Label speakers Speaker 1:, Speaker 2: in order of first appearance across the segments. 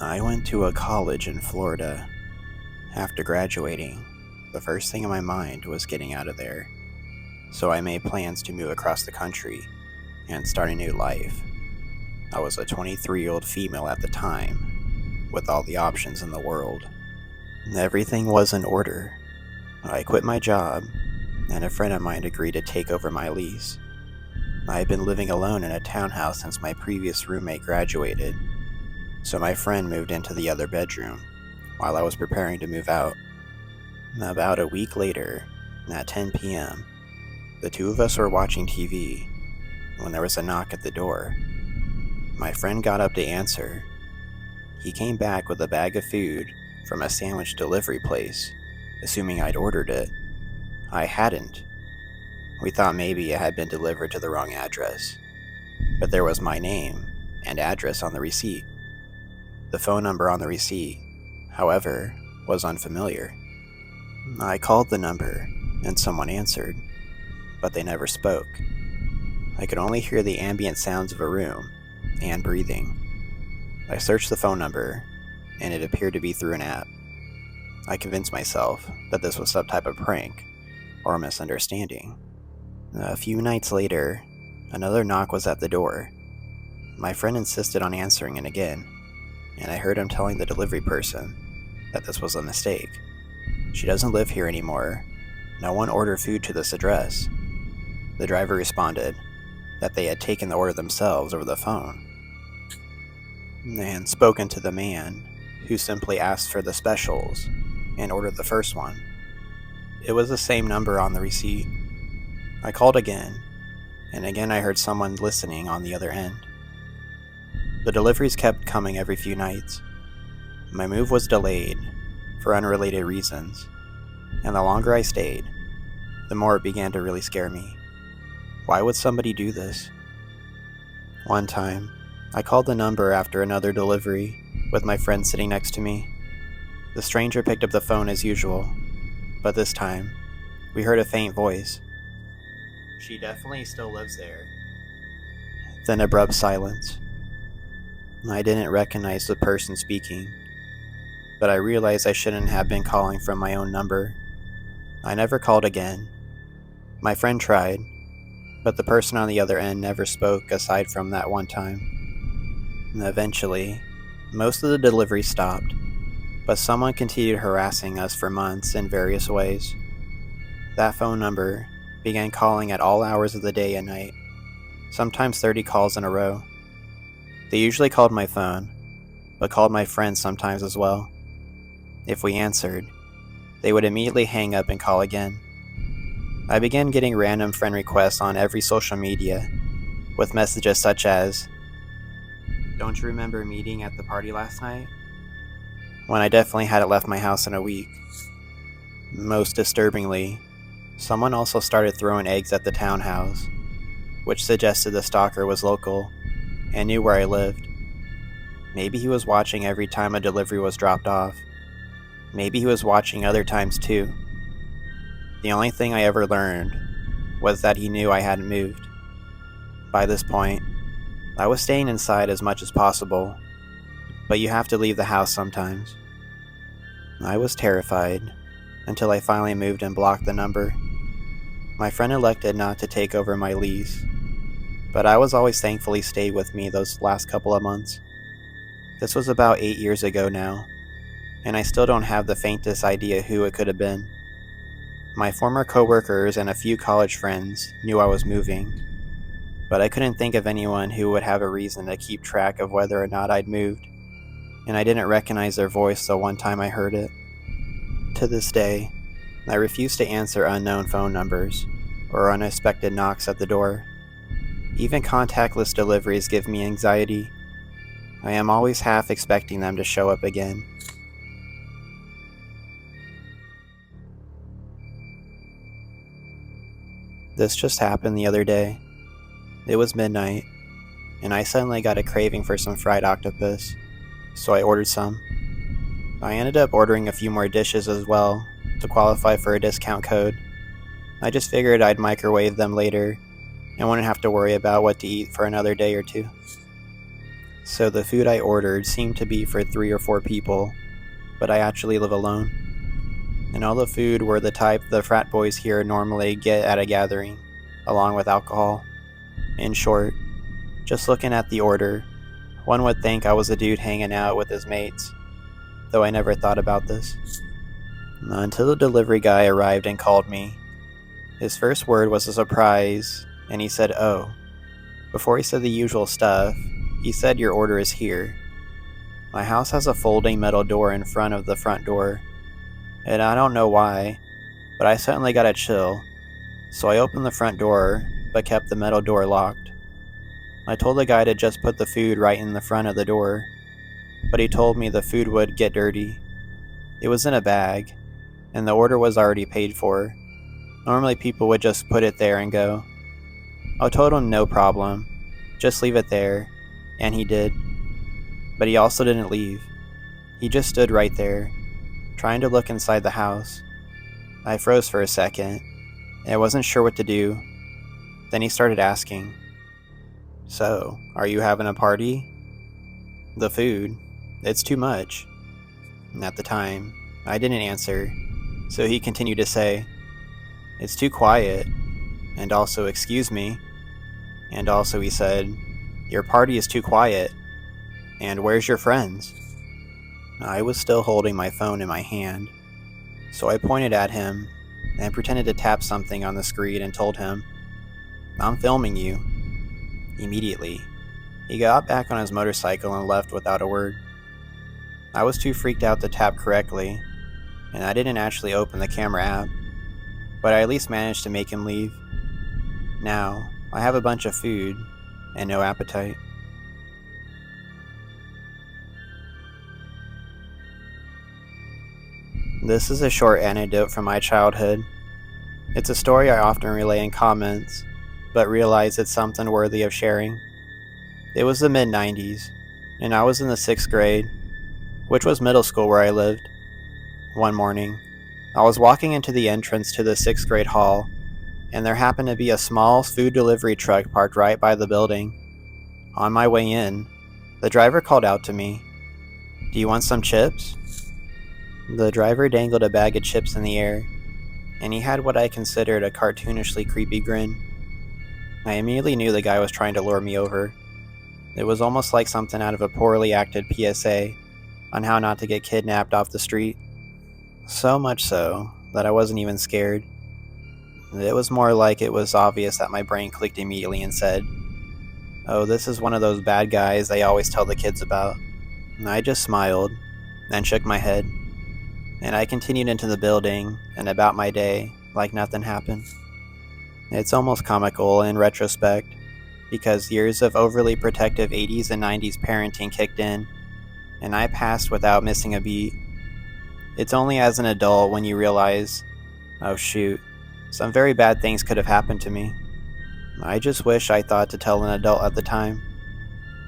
Speaker 1: I went to a college in Florida. After graduating, the first thing in my mind was getting out of there. So I made plans to move across the country and start a new life. I was a 23-year-old female at the time, with all the options in the world. Everything was in order. I quit my job, and a friend of mine agreed to take over my lease. I had been living alone in a townhouse since my previous roommate graduated, so my friend moved into the other bedroom while I was preparing to move out. About a week later, at 10 p.m., the two of us were watching TV when there was a knock at the door. My friend got up to answer. He came back with a bag of food from a sandwich delivery place, assuming I'd ordered it. I hadn't. We thought maybe it had been delivered to the wrong address, but there was my name and address on the receipt. The phone number on the receipt, however, was unfamiliar. I called the number, and someone answered, but they never spoke. I could only hear the ambient sounds of a room and breathing. I searched the phone number, and it appeared to be through an app. I convinced myself that this was some type of prank or a misunderstanding. A few nights later, another knock was at the door. My friend insisted on answering it again, and I heard him telling the delivery person that this was a mistake. She doesn't live here anymore. No one ordered food to this address. The driver responded that they had taken the order themselves over the phone and spoken to the man, who simply asked for the specials and ordered the first one. It was the same number on the receipt. I called again, and again I heard someone listening on the other end. The deliveries kept coming every few nights. My move was delayed for unrelated reasons, and the longer I stayed, the more it began to really scare me. Why would somebody do this? One time, I called the number after another delivery with my friend sitting next to me. The stranger picked up the phone as usual, but this time, we heard a faint voice. "She definitely still lives there." Then abrupt silence. I didn't recognize the person speaking, but I realized I shouldn't have been calling from my own number. I never called again. My friend tried, but the person on the other end never spoke aside from that one time. Eventually, most of the deliveries stopped, but someone continued harassing us for months in various ways. That phone number began calling at all hours of the day and night, sometimes 30 calls in a row. They usually called my phone, but called my friends sometimes as well. If we answered, they would immediately hang up and call again. I began getting random friend requests on every social media, with messages such as, "Don't you remember meeting at the party last night?" when I definitely hadn't left my house in a week. Most disturbingly, someone also started throwing eggs at the townhouse, which suggested the stalker was local and knew where I lived. Maybe he was watching every time a delivery was dropped off. Maybe he was watching other times too. The only thing I ever learned was that he knew I hadn't moved. By this point, I was staying inside as much as possible, but you have to leave the house sometimes. I was terrified until I finally moved and blocked the number. My friend elected not to take over my lease, but I was always thankful he stayed with me those last couple of months. This was about 8 years ago now, and I still don't have the faintest idea who it could have been. My former coworkers and a few college friends knew I was moving, but I couldn't think of anyone who would have a reason to keep track of whether or not I'd moved, and I didn't recognize their voice the one time I heard it. To this day, I refuse to answer unknown phone numbers or unexpected knocks at the door. Even contactless deliveries give me anxiety. I am always half expecting them to show up again. This just happened the other day. It was midnight, and I suddenly got a craving for some fried octopus, so I ordered some. I ended up ordering a few more dishes as well to qualify for a discount code. I just figured I'd microwave them later and wouldn't have to worry about what to eat for another day or two. So the food I ordered seemed to be for 3 or 4 people, but I actually live alone. And all the food were the type the frat boys here normally get at a gathering, along with alcohol. In short, just looking at the order, one would think I was a dude hanging out with his mates, though I never thought about this. Until the delivery guy arrived and called me. His first word was a surprise, and he said, "Oh." Before he said the usual stuff, he said, "Your order is here." My house has a folding metal door in front of the front door, and I don't know why, but I suddenly got a chill, so I opened the front door, but kept the metal door locked. I told the guy to just put the food right in the front of the door, but he told me the food would get dirty. It was in a bag, and the order was already paid for. Normally people would just put it there and go. I told him no problem, just leave it there, and he did. But he also didn't leave. He just stood right there, trying to look inside the house. I froze for a second, and I wasn't sure what to do. Then he started asking, "So, are you having a party?" "The food, it's too much." And at the time, I didn't answer, so he continued to say, "It's too quiet," and also, "Excuse me," and also he said, "Your party is too quiet, and where's your friends?" I was still holding my phone in my hand, so I pointed at him and pretended to tap something on the screen and told him, "I'm filming you." Immediately, he got back on his motorcycle and left without a word. I was too freaked out to tap correctly, and I didn't actually open the camera app, but I at least managed to make him leave. Now, I have a bunch of food and no appetite. This is a short anecdote from my childhood. It's a story I often relay in comments, but realize it's something worthy of sharing. It was the mid-90s, and I was in the 6th grade, which was middle school where I lived. One morning, I was walking into the entrance to the 6th grade hall, and there happened to be a small food delivery truck parked right by the building. On my way in, the driver called out to me, "Do you want some chips?" The driver dangled a bag of chips in the air, and he had what I considered a cartoonishly creepy grin. I immediately knew the guy was trying to lure me over. It was almost like something out of a poorly acted PSA on how not to get kidnapped off the street. So much so that I wasn't even scared. It was more like it was obvious that my brain clicked immediately and said, "Oh, this is one of those bad guys they always tell the kids about." And I just smiled and shook my head, and I continued into the building and about my day like nothing happened. It's almost comical in retrospect, because years of overly protective 80s and 90s parenting kicked in, and I passed without missing a beat. It's only as an adult when you realize, oh shoot, some very bad things could have happened to me. I just wish I thought to tell an adult at the time.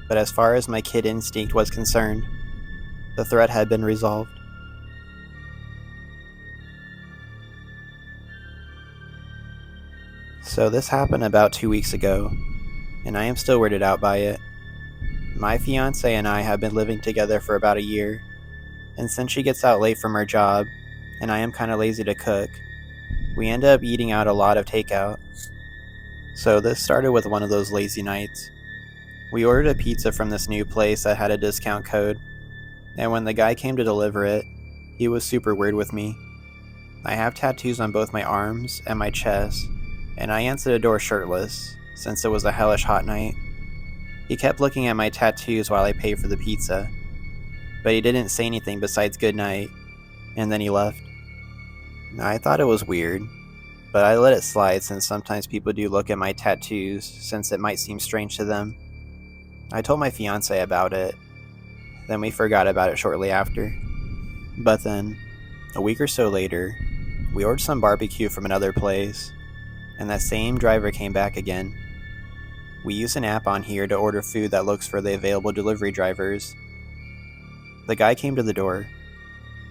Speaker 1: But as far as my kid instinct was concerned, the threat had been resolved. So this happened about 2 weeks ago, and I am still weirded out by it. My fiance and I have been living together for about a year, and since she gets out late from her job, and I am kinda lazy to cook, we end up eating out a lot of takeout. So this started with one of those lazy nights. We ordered a pizza from this new place that had a discount code, and when the guy came to deliver it, he was super weird with me. I have tattoos on both my arms and my chest, and I answered the door shirtless, since it was a hellish hot night. He kept looking at my tattoos while I paid for the pizza, but he didn't say anything besides good night, and then he left. I thought it was weird, but I let it slide since sometimes people do look at my tattoos since it might seem strange to them. I told my fiance about it, then we forgot about it shortly after. But then, a week or so later, we ordered some barbecue from another place, and that same driver came back again. We use an app on here to order food that looks for the available delivery drivers. The guy came to the door,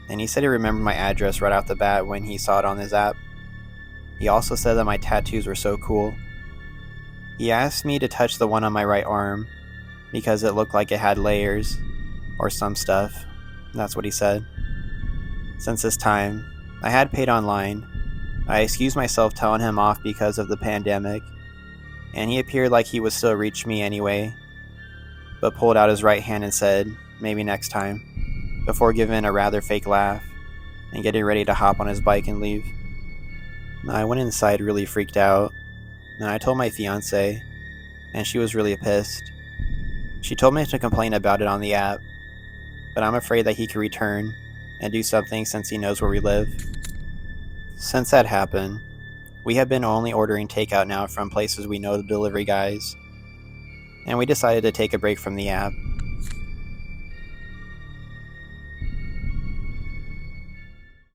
Speaker 1: and he said he remembered my address right off the bat when he saw it on his app. He also said that my tattoos were so cool. He asked me to touch the one on my right arm, because it looked like it had layers or some stuff. That's what he said. Since this time, I had paid online. I excused myself telling him off because of the pandemic, and he appeared like he would still reach me anyway, but pulled out his right hand and said, "Maybe next time," before giving a rather fake laugh and getting ready to hop on his bike and leave. I went inside really freaked out, and I told my fiance, and she was really pissed. She told me to complain about it on the app, but I'm afraid that he could return and do something since he knows where we live. Since that happened, we have been only ordering takeout now from places we know the delivery guys, and we decided to take a break from the app